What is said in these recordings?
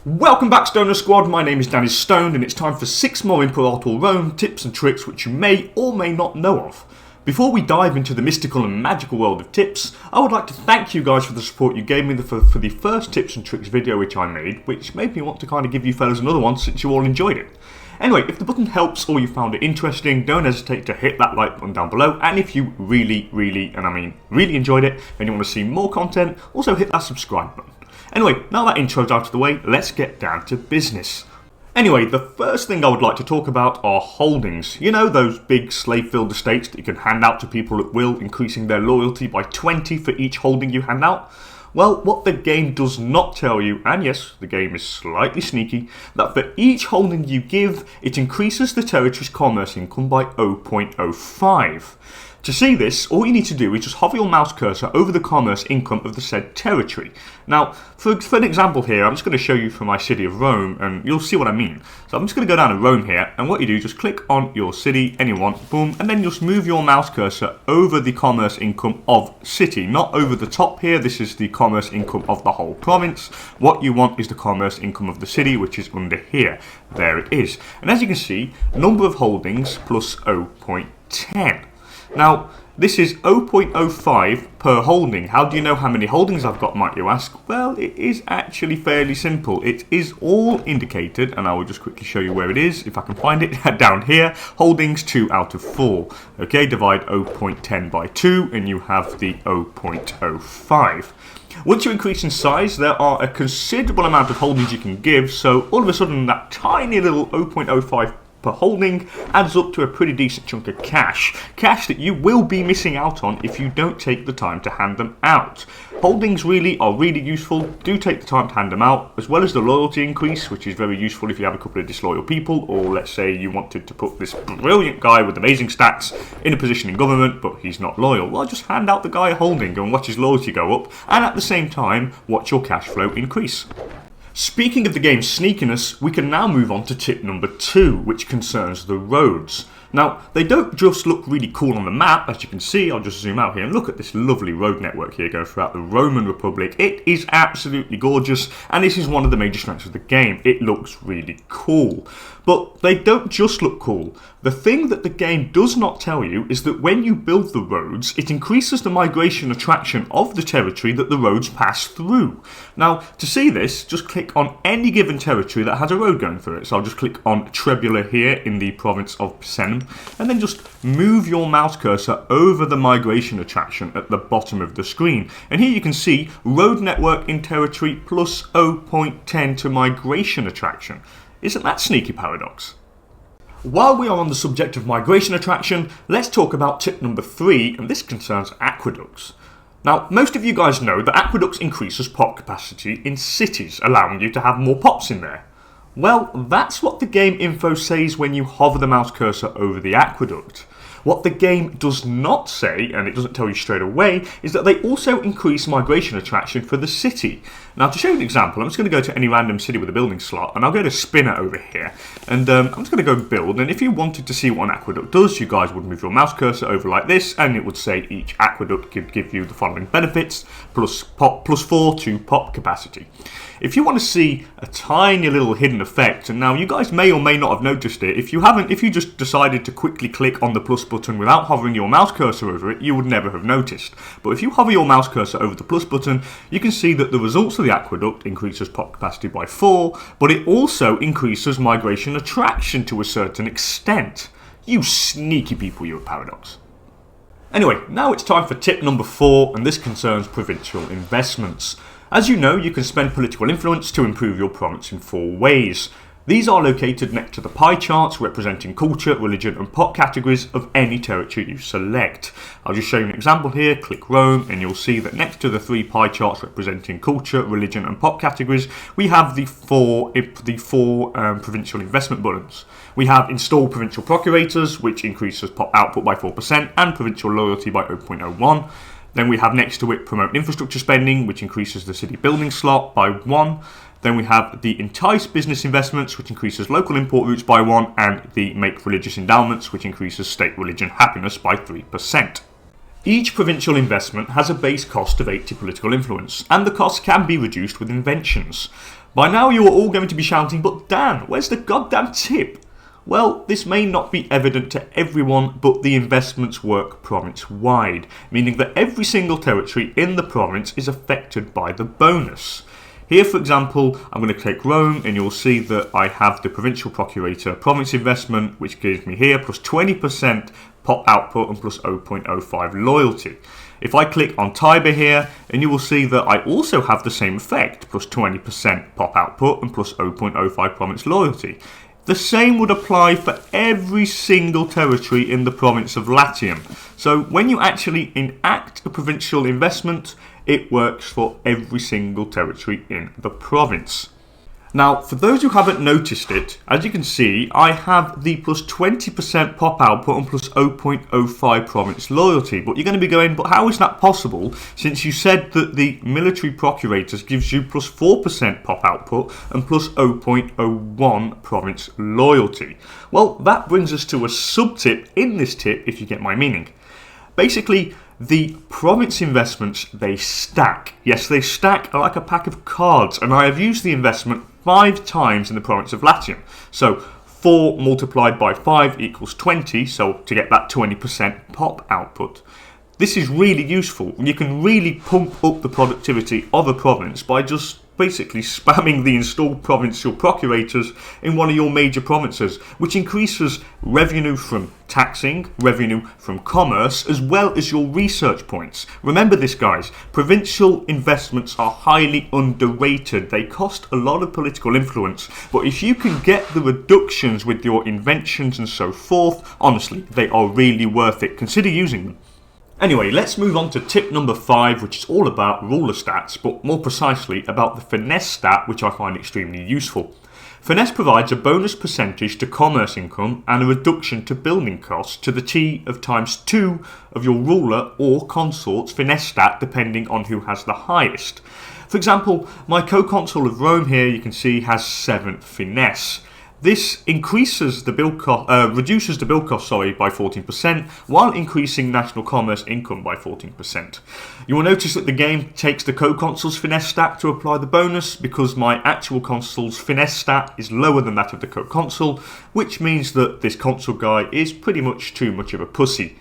Welcome back, Stoner Squad. My name is DanIsStoned, and it's time for 6 more Imperator Rome tips and tricks which you may or may not know of. Before we dive into the mystical and magical world of tips, I would like to thank you guys for the support you gave me for the first tips and tricks video which I made, which made me want to kind of give you fellas another one since you all enjoyed it. Anyway, if the button helps or you found it interesting, don't hesitate to hit that like button down below, and if you really enjoyed it and you want to see more content, also hit that subscribe button. Anyway, now that intro's out of the way, let's get down to business. Anyway, the first thing I would like to talk about are holdings. You know, those big slave-filled estates that you can hand out to people at will, increasing their loyalty by 20 for each holding you hand out? Well, what the game does not tell you, and yes, the game is slightly sneaky, that for each holding you give, it increases the territory's commerce income by 0.05. To see this, all you need to do is just hover your mouse cursor over the commerce income of the said territory. Now, for an example here, I'm just going to show you from my city of Rome, and you'll see what I mean. So I'm just going to go down to Rome here, and what you do, just click on your city, any you want, boom, and then just move your mouse cursor over the commerce income of city, not over the top here. This is the commerce income of the whole province. What you want is the commerce income of the city, which is under here. There it is. And as you can see, number of holdings plus 0.10. Now, this is 0.05 per holding. How do you know how many holdings I've got, might you ask? Well, it is actually fairly simple. It is all indicated, and I will just quickly show you where it is, if I can find it, down here. Holdings 2 out of 4. Okay, divide 0.10 by 2, and you have the 0.05. Once you increase in size, there are a considerable amount of holdings you can give, so all of a sudden that tiny little 0.05 per holding adds up to a pretty decent chunk of cash that you will be missing out on if you don't take the time to hand them out. Holdings are really useful. Do take the time to hand them out, as well as the loyalty increase, which is very useful if you have a couple of disloyal people, or let's say you wanted to put this brilliant guy with amazing stats in a position in government, but he's not loyal. Well, just hand out the guy a holding and watch his loyalty go up, and at the same time, watch your cash flow increase. Speaking of the game's sneakiness, we can now move on to tip number 2, which concerns the roads. Now, they don't just look really cool on the map, as you can see. I'll just zoom out here and look at this lovely road network here going throughout the Roman Republic. It is absolutely gorgeous, and this is one of the major strengths of the game. It looks really cool. But they don't just look cool. The thing that the game does not tell you is that when you build the roads, it increases the migration attraction of the territory that the roads pass through. Now, to see this, just click on any given territory that has a road going through it. So I'll just click on Trebula here in the province of Picenum, and then just move your mouse cursor over the migration attraction at the bottom of the screen. And here you can see road network in territory plus 0.10 to migration attraction. Isn't that sneaky, Paradox? While we are on the subject of migration attraction, let's talk about tip number 3, and this concerns aqueducts. Now, most of you guys know that aqueducts increases pop capacity in cities, allowing you to have more pops in there. Well, that's what the game info says when you hover the mouse cursor over the aqueduct. What the game does not say, and it doesn't tell you straight away, is that they also increase migration attraction for the city. Now, to show you an example, I'm just going to go to any random city with a building slot, and I'll go to Spinner over here, and I'm just going to go build, and if you wanted to see what an aqueduct does, you guys would move your mouse cursor over like this, and it would say each aqueduct could give you the following benefits, plus 4 to pop capacity. If you want to see a tiny little hidden effect, and now you guys may or may not have noticed it, if you just decided to quickly click on the plus button without hovering your mouse cursor over it, you would never have noticed. But if you hover your mouse cursor over the plus button, you can see that the results of the aqueduct increases pop capacity by 4, but it also increases migration attraction to a certain extent. You sneaky people, you Paradox. Anyway, now it's time for tip number 4, and this concerns provincial investments. As you know, you can spend political influence to improve your province in 4 ways. These are located next to the pie charts representing culture, religion and pop categories of any territory you select. I'll just show you an example here. Click Rome and you'll see that next to the 3 pie charts representing culture, religion and pop categories, we have the four provincial investment buttons. We have install provincial procurators, which increases pop output by 4%, and provincial loyalty by 0.01. Then we have next to it promote infrastructure spending, which increases the city building slot by 1. Then we have the entice business investments, which increases local import routes by 1, and the make religious endowments, which increases state religion happiness by 3%. Each provincial investment has a base cost of 80 political influence, and the cost can be reduced with inventions. By now you are all going to be shouting, but Dan, where's the goddamn tip? Well, this may not be evident to everyone, but the investments work province-wide, meaning that every single territory in the province is affected by the bonus. Here, for example, I'm going to click Rome, and you'll see that I have the Provincial Procurator Province Investment, which gives me here plus 20% pop output and plus 0.05 loyalty. If I click on Tiber here, and you will see that I also have the same effect, plus 20% pop output and plus 0.05 province loyalty. The same would apply for every single territory in the province of Latium. So when you actually enact a provincial investment, it works for every single territory in the province. Now, for those who haven't noticed it, as you can see, I have the plus 20% pop output and plus 0.05 province loyalty. But you're going to be going, but how is that possible, since you said that the military procurators gives you plus 4% pop output and plus 0.01 province loyalty? Well, that brings us to a sub-tip in this tip, if you get my meaning. Basically, the province investments, they stack. Yes, they stack like a pack of cards, and I have used the investment 5 times in the province of Latium. So 4 multiplied by 5 equals 20, so to get that 20% pop output. This is really useful. You can really pump up the productivity of a province by just basically spamming the installed provincial procurators in one of your major provinces, which increases revenue from taxing, revenue from commerce, as well as your research points. Remember this, guys, provincial investments are highly underrated. They cost a lot of political influence, but if you can get the reductions with your inventions and so forth, honestly, they are really worth it. Consider using them. Anyway, let's move on to tip number 5, which is all about ruler stats, but more precisely about the Finesse stat, which I find extremely useful. Finesse provides a bonus percentage to commerce income and a reduction to building costs to the T of times 2 of your ruler or consort's Finesse stat, depending on who has the highest. For example, my co-consul of Rome here, you can see, has 7 Finesse. This increases the build reduces the build cost by 14%, while increasing national commerce income by 14%. You will notice that the game takes the co-consul's Finesse stat to apply the bonus, because my actual consul's Finesse stat is lower than that of the co-consul, which means that this consul guy is pretty much too much of a pussy.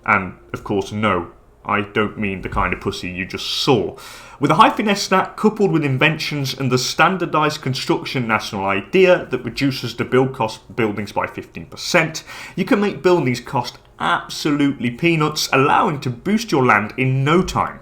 And, of course, no, I don't mean the kind of pussy you just saw. With a high Finesse stat coupled with inventions and the standardised construction national idea that reduces the build cost buildings by 15%, you can make buildings cost absolutely peanuts, allowing to boost your land in no time.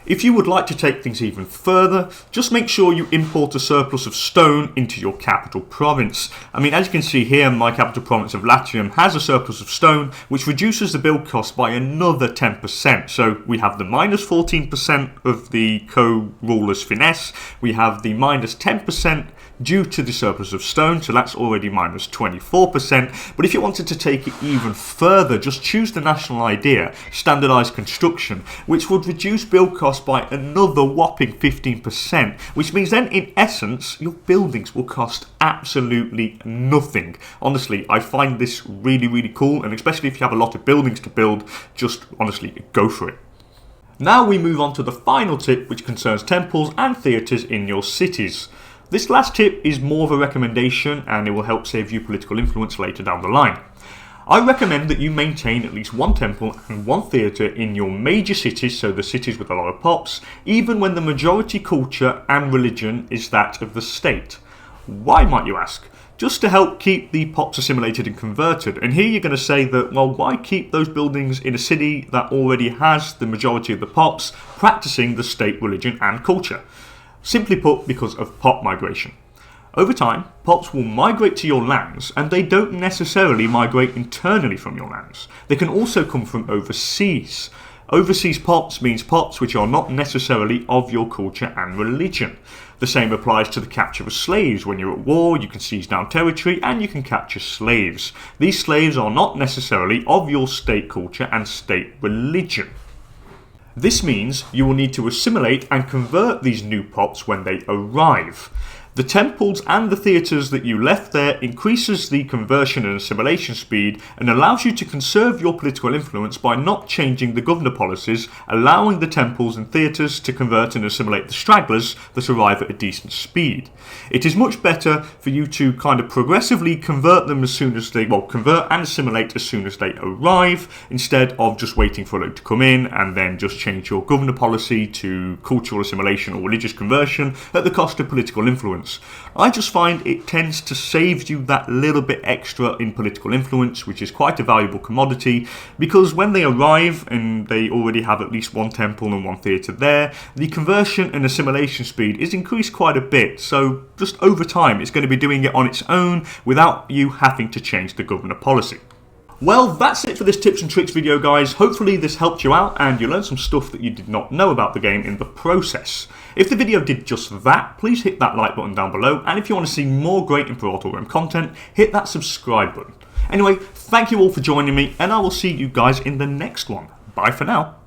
If you would like to take things even further, just make sure you import a surplus of stone into your capital province. I mean, as you can see here, my capital province of Latium has a surplus of stone, which reduces the build cost by another 10%. So we have the minus 14% of the co-ruler's Finesse, we have the minus 10% due to the surplus of stone, so that's already minus 24%. But if you wanted to take it even further, just choose the national idea, standardised construction, which would reduce build costs by another whopping 15%, which means then in essence your buildings will cost absolutely nothing. Honestly, I find this really, really cool, and especially if you have a lot of buildings to build, just honestly go for it. Now we move on to the final tip, which concerns temples and theatres in your cities. This last tip is more of a recommendation, and it will help save you political influence later down the line. I recommend that you maintain at least 1 temple and 1 theatre in your major cities, so the cities with a lot of pops, even when the majority culture and religion is that of the state. Why, might you ask? Just to help keep the pops assimilated and converted. And here you're going to say that, well, why keep those buildings in a city that already has the majority of the pops practicing the state religion and culture? Simply put, because of pop migration. Over time, pops will migrate to your lands, and they don't necessarily migrate internally from your lands. They can also come from overseas. Overseas pops means pops which are not necessarily of your culture and religion. The same applies to the capture of slaves. When you're at war, you can seize down territory and you can capture slaves. These slaves are not necessarily of your state culture and state religion. This means you will need to assimilate and convert these new pops when they arrive. The temples and the theatres that you left there increases the conversion and assimilation speed and allows you to conserve your political influence by not changing the governor policies, allowing the temples and theatres to convert and assimilate the stragglers that arrive at a decent speed. It is much better for you to kind of progressively convert them as soon as they, convert and assimilate as soon as they arrive, instead of just waiting for a load to come in and then just change your governor policy to cultural assimilation or religious conversion at the cost of political influence. I just find it tends to save you that little bit extra in political influence, which is quite a valuable commodity, because when they arrive and they already have at least one temple and one theatre there, the conversion and assimilation speed is increased quite a bit, so just over time it's going to be doing it on its own without you having to change the governor policy. Well, that's it for this tips and tricks video, guys. Hopefully this helped you out and you learned some stuff that you did not know about the game in the process. If the video did just that, please hit that like button down below, and if you want to see more great Imperator Rome content, hit that subscribe button. Anyway, thank you all for joining me, and I will see you guys in the next one. Bye for now.